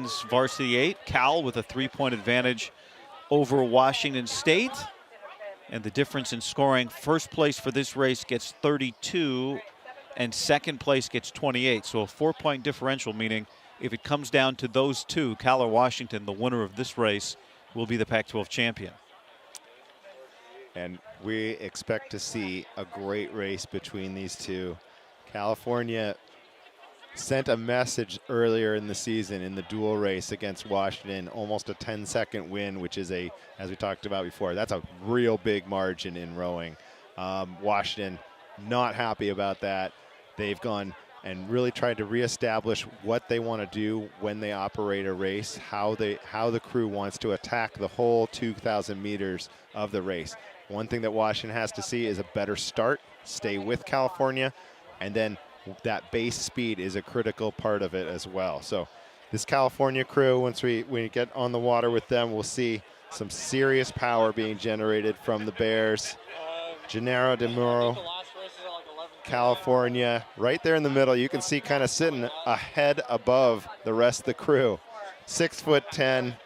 wins Varsity 8. Cal with a 3-point advantage over Washington State. And the difference in scoring, first place for this race gets 32 and second place gets 28. So a 4-point differential, meaning if it comes down to those two, Cal or Washington, the winner of this race will be the Pac-12 champion. And we expect to see a great race between these two. California sent a message earlier in the season in the dual race against Washington, almost a 10-second win, which is as we talked about before, that's a real big margin in rowing. Washington not happy about that. They've gone and really tried to reestablish what they want to do when they operate a race, how the crew wants to attack the whole 2,000 meters of the race. One thing that Washington has to see is a better start, stay with California, and then that base speed is a critical part of it as well. So this California crew, once we get on the water with them, we'll see some serious power being generated from the Bears. Gennaro De Muro, California, right there in the middle. You can see kind of sitting a head above the rest of the crew. 6'10",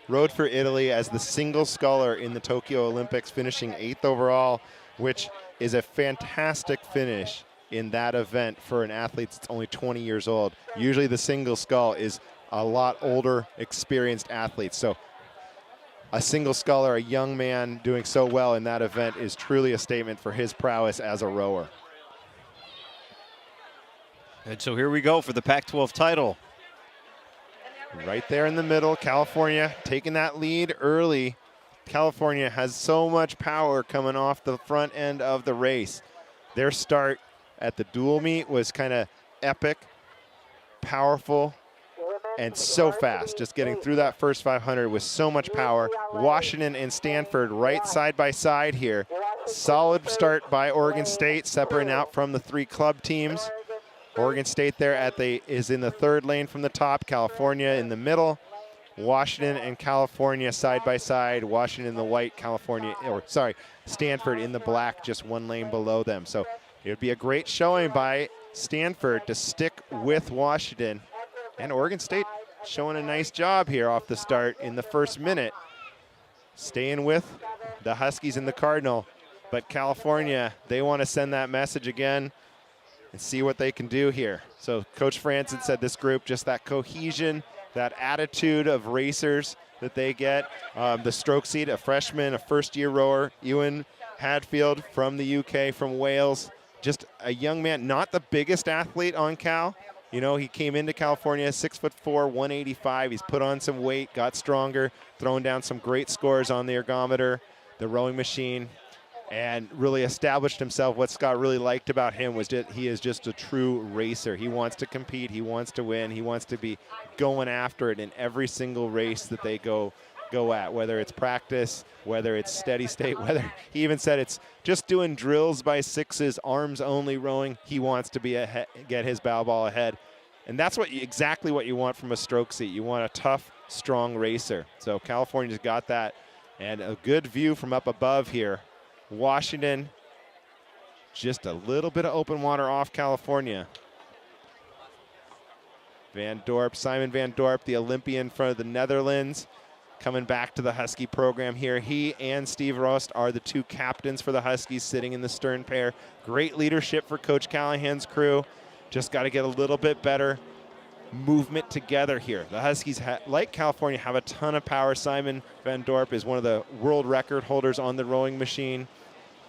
rode for Italy as the single sculler in the Tokyo Olympics, finishing 8th overall, which is a fantastic finish in that event for an athlete that's only 20 years old. Usually the single scull is a lot older, experienced athletes. So a single sculler, a young man doing so well in that event is truly a statement for his prowess as a rower. And so here we go for the Pac-12 title. Right there in the middle, California taking that lead early. California has so much power coming off the front end of the race. Their start at the dual meet was kind of epic, powerful, and so fast. Just getting through that first 500 with so much power. Washington and Stanford right side by side here. Solid start by Oregon State, separating out from the 3 club teams. Oregon State there is in the 3rd lane from the top. California in the middle. Washington and California side by side. Washington in the white, Stanford in the black, just 1 lane below them. So it would be a great showing by Stanford to stick with Washington. And Oregon State showing a nice job here off the start in the first minute. Staying with the Huskies and the Cardinal. But California, they want to send that message again and see what they can do here. So Coach Franson said this group, just that cohesion, that attitude of racers that they get. The stroke seat, a freshman, a first-year rower, Ewan Hadfield from the UK, from Wales. Just a young man, not the biggest athlete on Cal. You know, he came into California 6'4", 185. He's put on some weight, got stronger, throwing down some great scores on the ergometer, the rowing machine, and really established himself. What Scott really liked about him was that he is just a true racer. He wants to compete, he wants to win, he wants to be going after it in every single race that they go at, whether it's practice, whether it's steady state, whether he even said it's just doing drills by 6s, arms only rowing. He wants to be ahead, get his bow ball ahead. And that's exactly what you want from a stroke seat. You want a tough, strong racer. So California's got that. And a good view from up above here. Washington, just a little bit of open water off California. Simon Van Dorp, the Olympian from the Netherlands, coming back to the Husky program here. He and Steve Rost are the 2 captains for the Huskies, sitting in the stern pair. Great leadership for Coach Callahan's crew. Just got to get a little bit better movement together here. The Huskies, like California, have a ton of power. Simon Van Dorp is one of the world record holders on the rowing machine.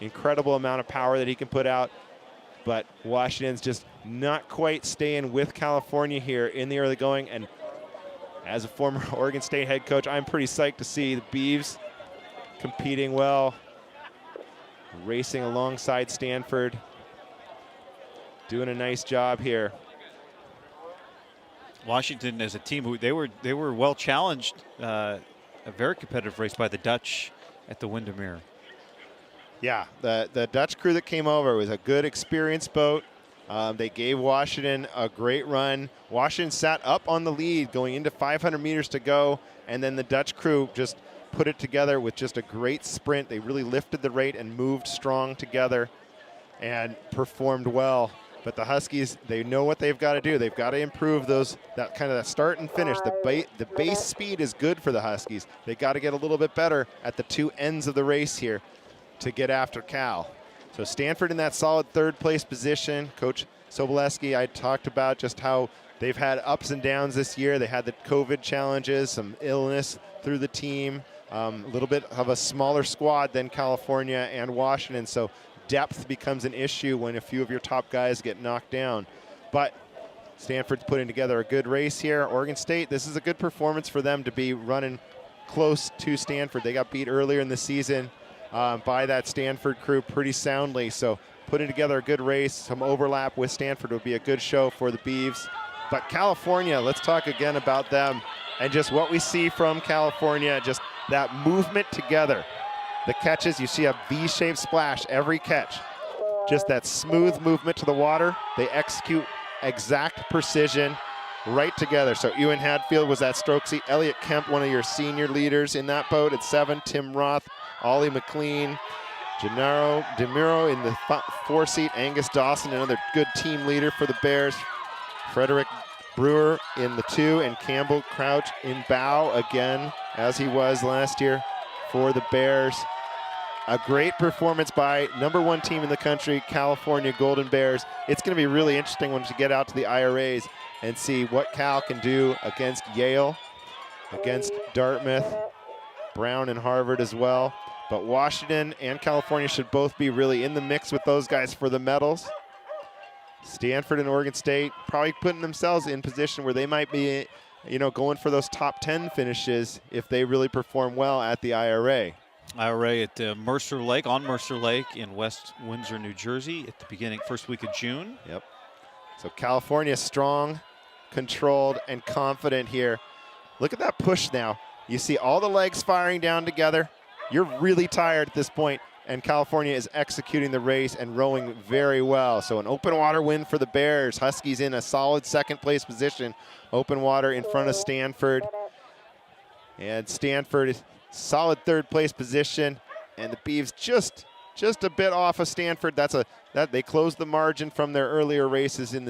Incredible amount of power that he can put out. But Washington's just not quite staying with California here in the early going. And as a former Oregon State head coach, I'm pretty psyched to see the Beavs competing well, racing alongside Stanford, doing a nice job here. Washington as a team, they were well challenged, a very competitive race by the Dutch at the Windermere. Yeah, the Dutch crew that came over was a good, experienced boat. They gave Washington a great run. Washington sat up on the lead going into 500 meters to go, and then the Dutch crew just put it together with just a great sprint. They really lifted the rate and moved strong together and performed well But the Huskies, they know what they've got to do. They've got to improve that kind of that start and finish. The base speed is good for the Huskies. They got to get a little bit better at the two ends of the race here to get after Cal. So Stanford in that solid third place position. Coach Sobolewski, I talked about just how they've had ups and downs this year. They had the COVID challenges, some illness through the team, a little bit of a smaller squad than California and Washington. So depth becomes an issue when a few of your top guys get knocked down. But Stanford's putting together a good race here. Oregon State, this is a good performance for them to be running close to Stanford. They got beat earlier in the season by that Stanford crew pretty soundly. So putting together a good race, some overlap with Stanford would be a good show for the Beavs. But California, let's talk again about them and just what we see from California, just that movement together. The catches, you see a V-shaped splash every catch. Just that smooth movement to the water. They execute exact precision right together. So Ewan Hadfield was at Strokesy. Elliot Kemp, one of your senior leaders in that boat at 7. Tim Roth, Ollie McLean, Gennaro DeMuro in the 4-seat. Angus Dawson, another good team leader for the Bears. Frederick Brewer in the 2, and Campbell Crouch in bow again, as he was last year for the Bears. A great performance by #1 team in the country, California Golden Bears. It's going to be really interesting once you get out to the IRAs and see what Cal can do against Yale, against Dartmouth, Brown and Harvard as well. But Washington and California should both be really in the mix with those guys for the medals. Stanford and Oregon State probably putting themselves in position where they might be, going for those top 10 finishes if they really perform well at the IRA. IRA at Mercer Lake, on Mercer Lake in West Windsor, New Jersey at the first week of June. Yep. So California strong, controlled, and confident here. Look at that push now. You see all the legs firing down together. You're really tired at this point, and California is executing the race and rowing very well. So an open water win for the Bears. Huskies in a solid second place position. Open water in front of Stanford. And Stanford is solid third place position, and the Beavs just a bit off of Stanford. They closed the margin from their earlier races in the